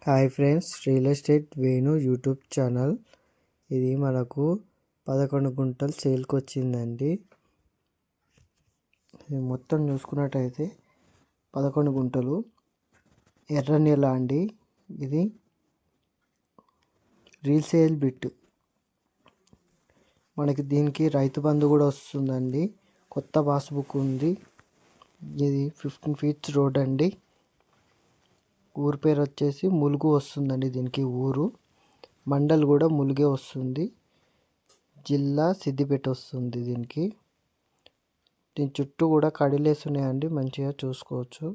Hi friends, real estate Venu YouTube channel. ఇది మనకు 11 గుంటలు సేల్కి వచ్చిందండి. ఇది మొత్తం చూసుకున్నట్టయితే 11 గుంటలు ఎర్ర నేల అండి. ఇది రీసేల్ బిట్. మనకి దీనికి రైతు బంధు కూడా వస్తుందండి. కొత్త పాస్బుక్ ఉంది. ఇది 15 ఫీట్స్ రోడ్ అండి. ఊరు పేరు వచ్చేసి ములుగు వస్తుందండి. దీనికి ఊరు మండల్ కూడా ములుగే వస్తుంది. జిల్లా సిద్దిపేట వస్తుంది. దీని చుట్టూ కూడా కడిలేసి ఉన్నాయండి. మంచిగా చూసుకోవచ్చు.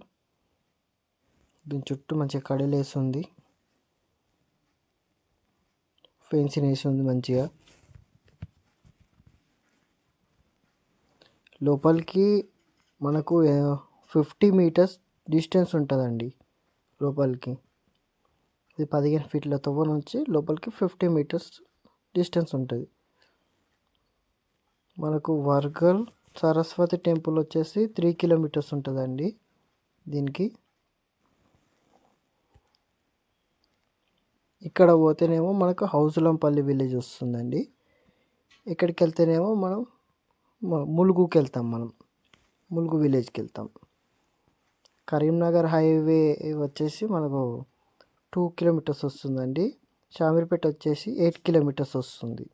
దీని చుట్టూ మంచిగా కడిలేసి ఉంది. ఫెన్సింగ్ వేసి ఉంది మంచిగా. లోపలికి మనకు 50 మీటర్స్ డిస్టెన్స్ ఉంటుందండి. లోపలికి ఇది 15 ఫీట్ల తవ్వ నుంచి లోపలికి 50 మీటర్స్ డిస్టెన్స్ ఉంటుంది. మనకు వర్గల్ సరస్వతి టెంపుల్ వచ్చేసి 3 కిలోమీటర్స్ ఉంటుందండి. దీనికి ఇక్కడ పోతేనేమో మనకు హౌసులంపల్లి విలేజ్ వస్తుందండి. ఇక్కడికి వెళ్తేనేమో మనం ములుగుకి వెళ్తాం. ములుగు విలేజ్కి వెళ్తాం. కరీంనగర్ హైవే వచ్చేసి మనకు 2 కిలోమీటర్స్ వస్తుందండి. షామీర్పేట వచ్చేసి 8 కిలోమీటర్స్ వస్తుంది.